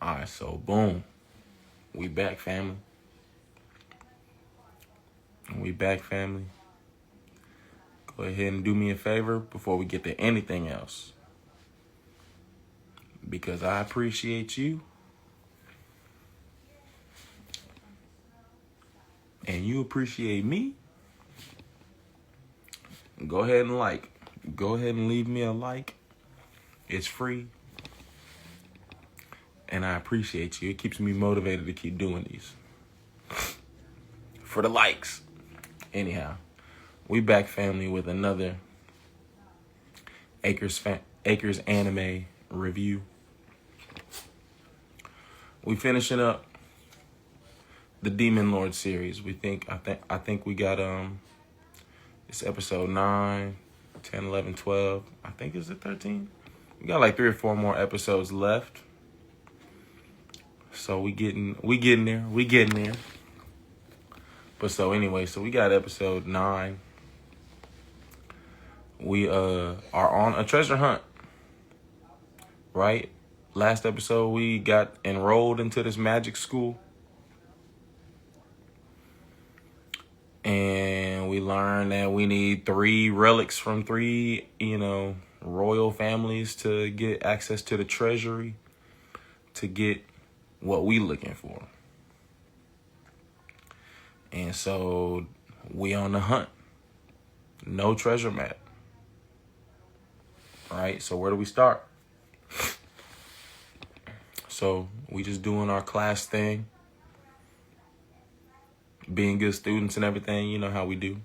Alright, so boom. We back, family. We back, family. Go ahead and do me a favor before we get to anything else. Because I appreciate you. And you appreciate me. Go ahead and like. Go ahead and leave me a like. It's free. And I appreciate you. It keeps me motivated to keep doing these. For the likes. Anyhow, we back, family, with another Acres anime review. We finishing up the Demon Lord series. I think we got it's episode 9, 10, 11, 12. I think is it 13? We got like 3 or 4 more episodes left. So we getting there. But so anyway, so we got episode 9. We are on a treasure hunt. Right? Last episode we got enrolled into this magic school. And we learned that we need 3 relics from 3, royal families to get access to the treasury to get what we looking for. And so we on the hunt. No treasure map. All right, so where do we start? So we just doing our class thing. Being good students and everything, you know how we do.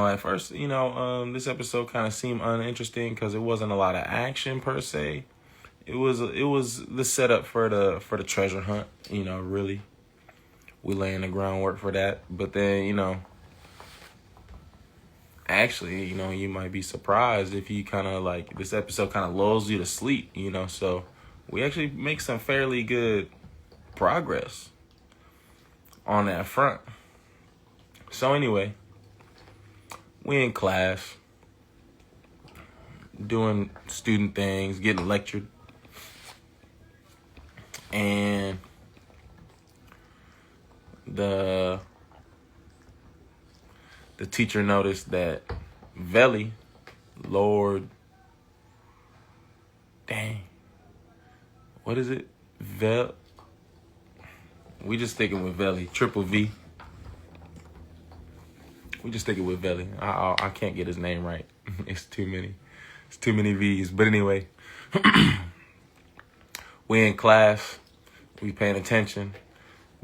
At first, this episode kind of seemed uninteresting because it wasn't a lot of action per se. It was the setup for the treasure hunt, really. We laying the groundwork for that. But then, actually, you might be surprised if you kind of like this episode kind of lulls you to sleep, so we actually make some fairly good progress on that front. So anyway, we in class doing student things, getting lectured, and the teacher noticed that Veli, Lord, what is it? We just sticking with Veli, triple V. We just sticking with Veli. I can't get his name right. It's too many V's. But anyway, we in class, we paying attention,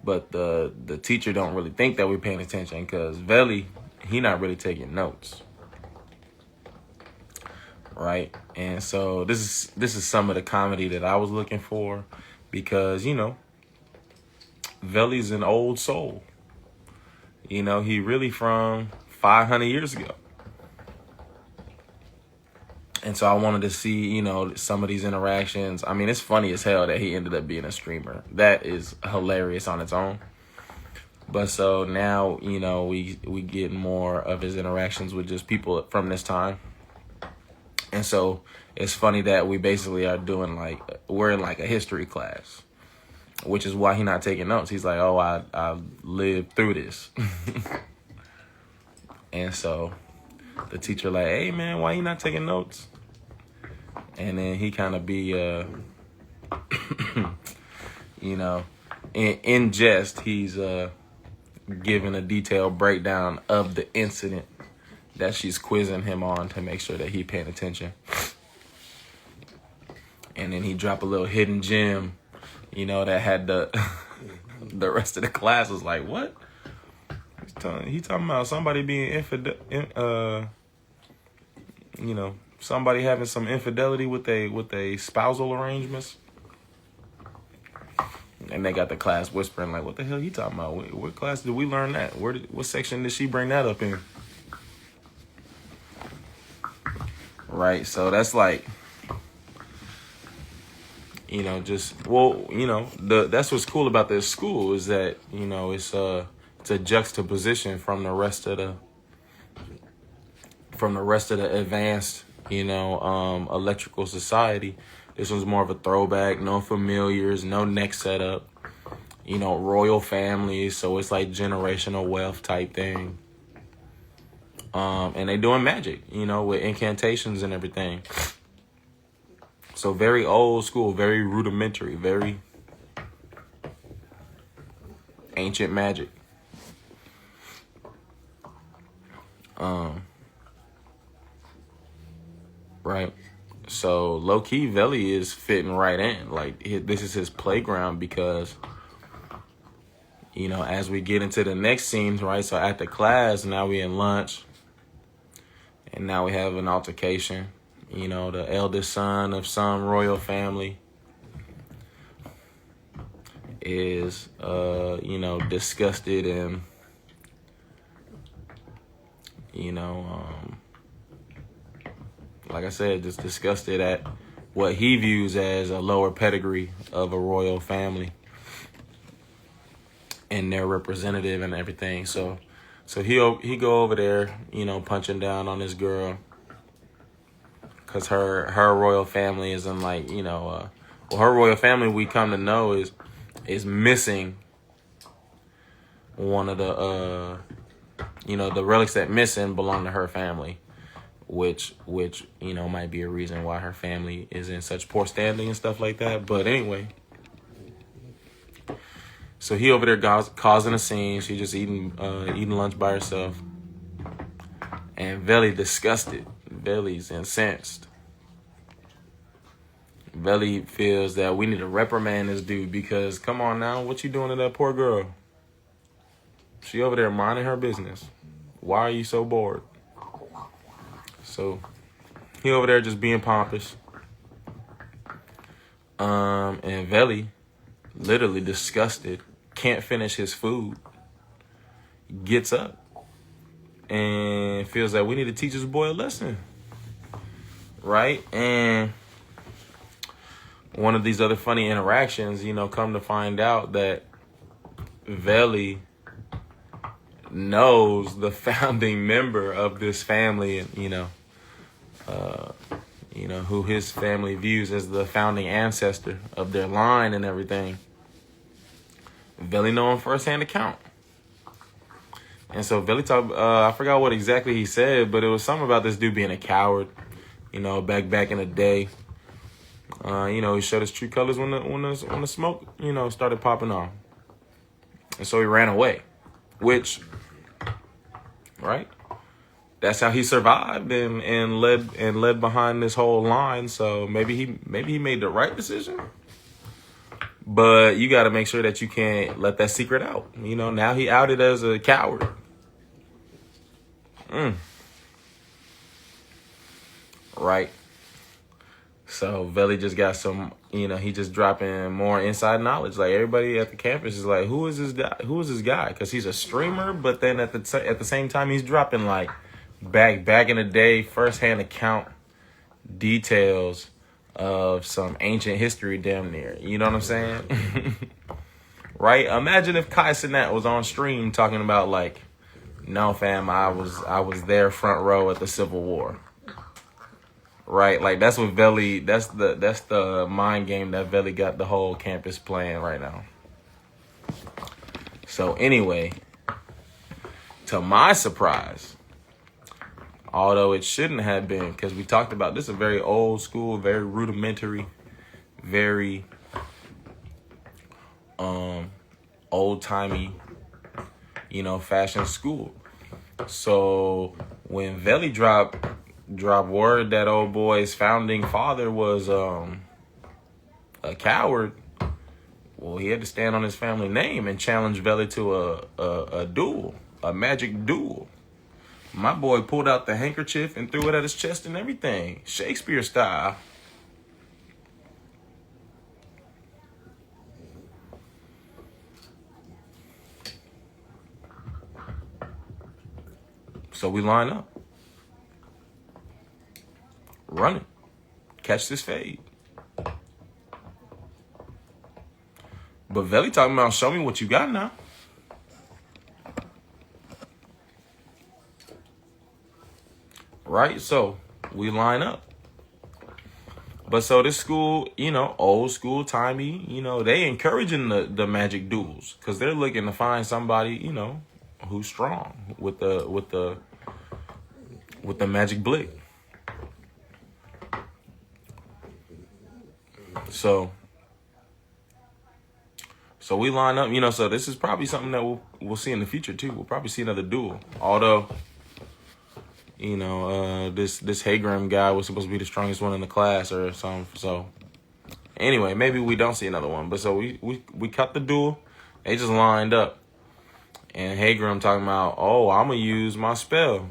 but the teacher don't really think that we're paying attention because Veli, he not really taking notes. Right? And so this is some of the comedy that I was looking for because, Veli's an old soul. He really from 500 years ago. And so I wanted to see, some of these interactions. I mean, it's funny as hell that he ended up being a streamer. That is hilarious on its own. But so now, we get more of his interactions with just people from this time. And so it's funny that we basically are doing we're in a history class, which is why he's not taking notes. He's like, oh, I lived through this. And so the teacher like, hey, man, why you not taking notes? And then he kind of be, in jest, he's giving a detailed breakdown of the incident that she's quizzing him on to make sure that he paying attention. And then he drop a little hidden gem, that had the rest of the class was like, what? He talking about somebody being infidel, somebody having some infidelity with a spousal arrangements. And they got the class whispering like, what the hell you talking about? What class did we learn that? What section did she bring that up in? Right, so that's that's what's cool about this school is that, it's a juxtaposition from the rest of from the rest of the advanced, electrical society. This one's more of a throwback, no familiars, no neck setup, royal families. So it's like generational wealth type thing. And they doing magic, with incantations and everything. So very old school, very rudimentary, very ancient magic. Right. So low key, Veli is fitting right in. Like this is his playground because, as we get into the next scenes, right? So after class, now we in lunch, and now we have an altercation. The eldest son of some royal family is, disgusted and, like I said, just disgusted at what he views as a lower pedigree of a royal family and their representative and everything. So he go over there, punching down on this girl because her royal family isn't like, her royal family, we come to know, is missing one of the the relics that missing belong to her family. Which might be a reason why her family is in such poor standing and stuff like that. But anyway, so he over there causing a scene. She just eating lunch by herself, and Veli disgusted. Veli's incensed. Veli feels that we need to reprimand this dude because come on now, what you doing to that poor girl? She over there minding her business. Why are you so bored? So he over there just being pompous. And Veli, literally disgusted, can't finish his food, gets up and feels that we need to teach this boy a lesson. Right? And one of these other funny interactions, come to find out that Veli knows the founding member of this family and, who his family views as the founding ancestor of their line and everything. Veli know him firsthand account. And so Veli talked, I forgot what exactly he said, but it was something about this dude being a coward, back in the day. He showed his true colors when the smoke, started popping off. And so he ran away, which, right? That's how he survived and led behind this whole line. So maybe he made the right decision. But you got to make sure that you can't let that secret out. Now he outed as a coward. Right. So Veli just got some, he just dropping more inside knowledge. Like everybody at the campus is like, who is this guy? Who is this guy? Because he's a streamer, but then at the same time he's dropping like back in the day firsthand account details of some ancient history, damn near. You know what I'm saying? Right? Imagine if Kai Cenat was on stream talking about like, no fam, I was there front row at the Civil War. Right, like that's what Veli. That's the mind game that Veli got the whole campus playing right now. So anyway, to my surprise, although it shouldn't have been, because we talked about this, is a very old school, very rudimentary, very old timey, fashion school. So when Veli dropped word that old boy's founding father was a coward, well, he had to stand on his family name and challenge Veli to a duel, a magic duel. My boy pulled out the handkerchief and threw it at his chest and everything, Shakespeare style. So we line up. Run it. Catch this fade. But Veli talking about, show me what you got now. right? So we line up. But so this school, old school timey, they encouraging the magic duels because they're looking to find somebody, who's strong with the magic blick. So we line up, so this is probably something that we'll see in the future too. We'll probably see another duel. Although, this Hagram guy was supposed to be the strongest one in the class or something. So anyway, maybe we don't see another one. But so we cut the duel. They just lined up. And Hagram talking about, oh, I'm going to use my spell.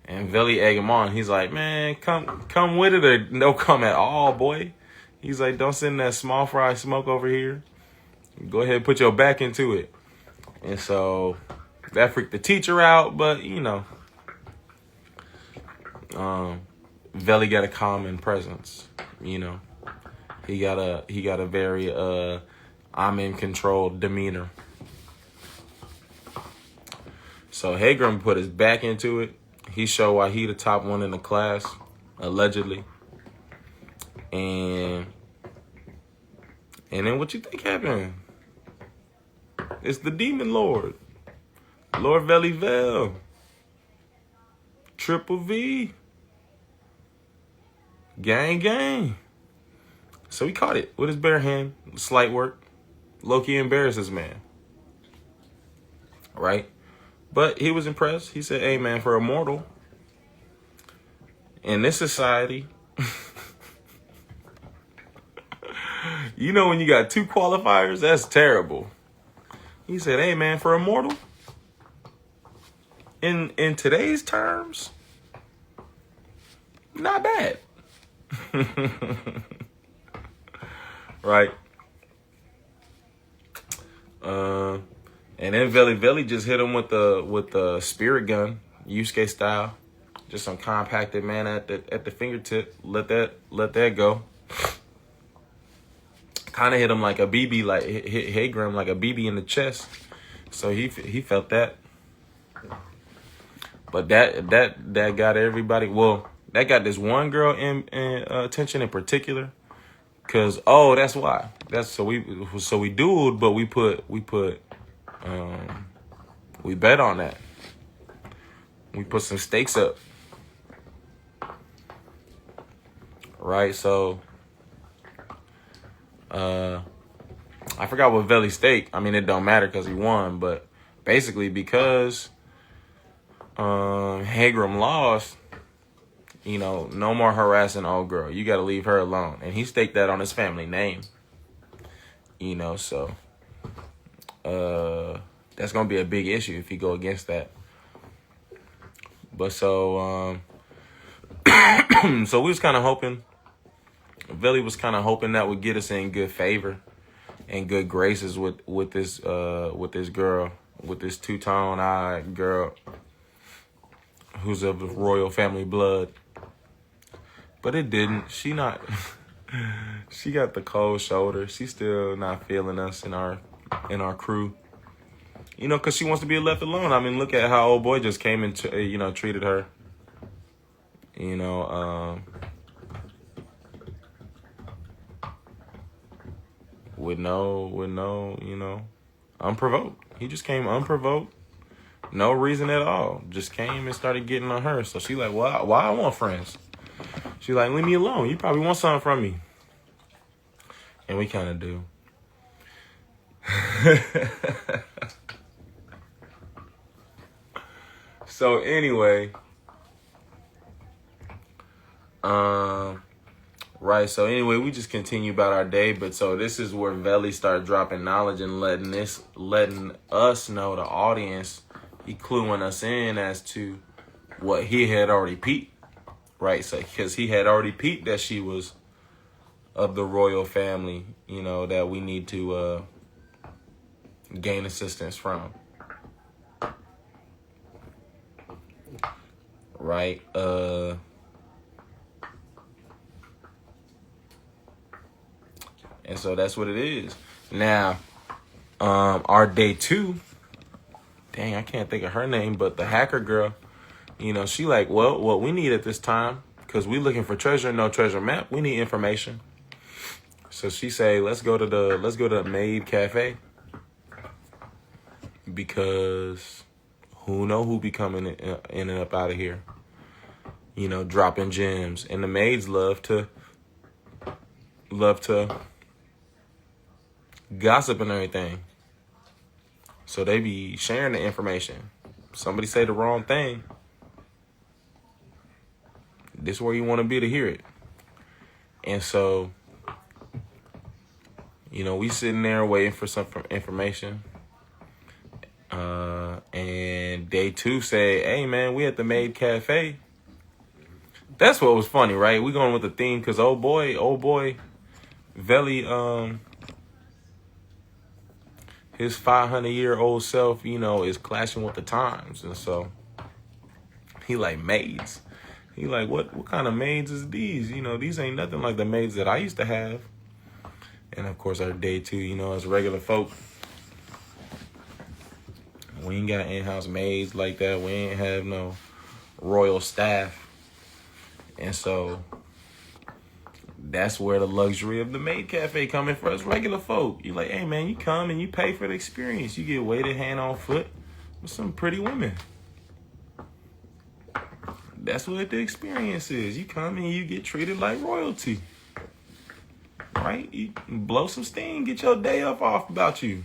And Veli egg him on. He's like, man, come with it or no come at all, boy. He's like, don't send that small fry smoke over here. Go ahead and put your back into it. And so that freaked the teacher out, but, Veli got a calming presence, He got a very I'm in control demeanor. So Hagram put his back into it. He showed why he the top one in the class, allegedly. And then what you think happened? It's the Demon Lord. Lord Velivel. Triple V. Gang. So he caught it with his bare hand. Slight work. Loki embarrasses man. Right? But he was impressed. He said, hey, man, for a mortal in this society, when you got 2 qualifiers, that's terrible. He said, hey, man, for a mortal, in today's terms, not bad. Right? And then Veli just hit him with the spirit gun, Yusuke style. Just some compacted man at the fingertip. Let that go. Kind of hit him like a BB, like hit Hagram like a BB in the chest. So he felt that. But that got everybody. Well, that got this one girl in attention in particular. Cause that's why. So we dueled, but we bet on that. We put some stakes up. Right, so I forgot what Veli stake. I mean, it don't matter because he won, but basically because Hagram lost, no more harassing old girl. You got to leave her alone. And he staked that on his family name. So that's going to be a big issue if he go against that. But so so we was kind of hoping, Veli was kind of hoping that would get us in good favor and good graces with this girl, with this two-tone-eyed girl who's of the royal family blood. But it didn't. She got the cold shoulder. She's still not feeling us in our crew. Because she wants to be left alone. I mean, look at how old boy just came and treated her. With no, unprovoked. He just came unprovoked. No reason at all. Just came and started getting on her. So she like, why I want friends? She like, leave me alone. You probably want something from me. And we kind of do. So anyway, right. So anyway, we just continue about our day. But so this is where Veli started dropping knowledge and letting us know, the audience, he cluing us in as to what he had already peeped. Right. So because he had already peeped that she was of the royal family, that we need to gain assistance from. Right. And so that's what it is. Now, our day 2, dang, I can't think of her name, but the hacker girl, she like, well, what we need at this time, because we looking for treasure, no treasure map. We need information. So she say, let's go to the Maid Cafe, because who know who be coming in and up out of here, dropping gems, and the maids love to gossip and everything. So they be sharing the information. Somebody say the wrong thing, this is where you want to be to hear it. And so, we sitting there waiting for some information. And day 2 say, hey man, we at the Maid Cafe. That's what was funny, right? We going with the theme because old boy, Veli, his 500-year-old self, is clashing with the times. And so he like, maids. He like, what kind of maids is these? These ain't nothing like the maids that I used to have. And of course, our day 2, as regular folk, we ain't got in-house maids like that. We ain't have no royal staff. And so that's where the luxury of the Maid Cafe coming for us regular folk. You like, hey man, you come and you pay for the experience. You get waited hand on foot with some pretty women. That's what the experience is. You come and you get treated like royalty. Right? You blow some steam, get your day off about you.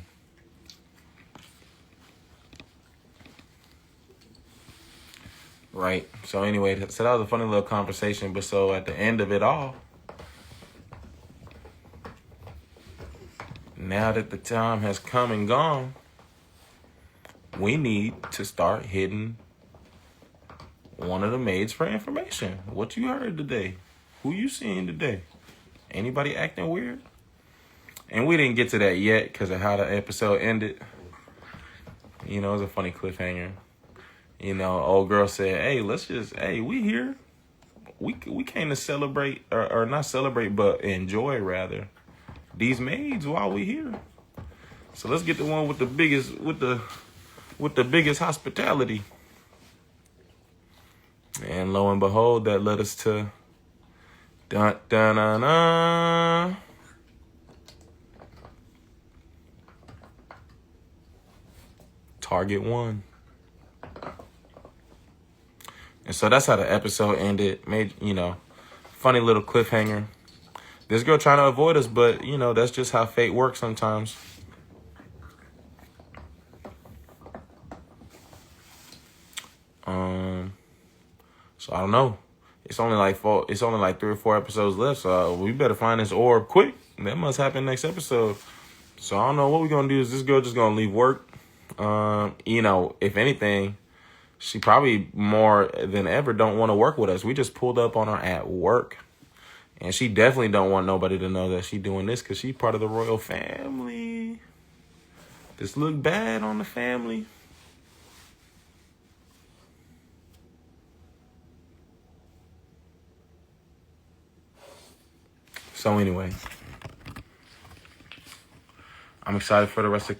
Right. So anyway, so that was a funny little conversation. But so at the end of it all, now that the time has come and gone, we need to start hitting one of the maids for information. What you heard today? Who you seeing today? Anybody acting weird? And we didn't get to that yet because of how the episode ended. It was a funny cliffhanger. Old girl said, hey, we here. We came to celebrate, or not celebrate, but enjoy, rather, these maids while we here. So let's get the one with the biggest hospitality. And lo and behold, that led us to dun dun dun dun. Target 1. And so that's how the episode ended. Made, funny little cliffhanger. This girl trying to avoid us, but, that's just how fate works sometimes. So I don't know. It's only like 3 or 4 episodes left, so we better find this orb quick. That must happen next episode. So I don't know what we're gonna do. Is this girl just gonna leave work? If anything, she probably more than ever don't want to work with us. We just pulled up on her at work. And she definitely don't want nobody to know that she doing this because she's part of the royal family. This look bad on the family. So anyway, I'm excited for the rest of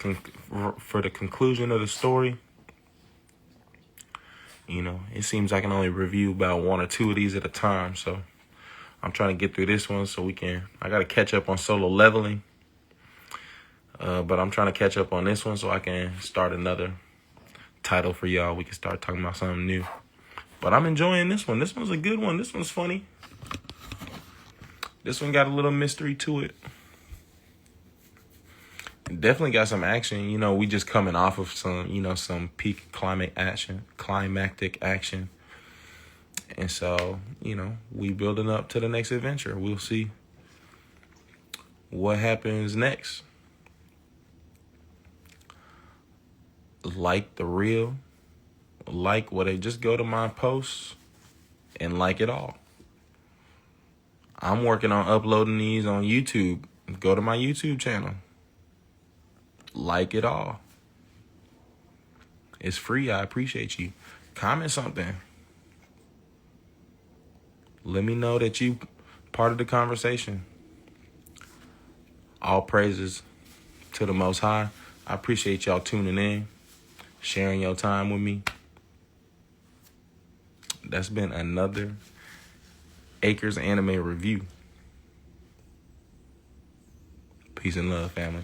for the conclusion of the story. It seems I can only review about 1 or 2 of these at a time. So I'm trying to get through this one so I got to catch up on Solo Leveling. But I'm trying to catch up on this one so I can start another title for y'all. We can start talking about something new. But I'm enjoying this one. This one's a good one. This one's funny. This one got a little mystery to it. Definitely got some action. We just coming off of some peak climactic action. And so, we building up to the next adventure. We'll see what happens next. Like the reel. Just go to my posts and like it all. I'm working on uploading these on YouTube. Go to my YouTube channel. Like it all. It's free. I appreciate you. Comment something. Let me know that you part of the conversation. All praises to the Most High. I appreciate y'all tuning in, sharing your time with me. that's been another Acres Anime Review. Peace and love, family.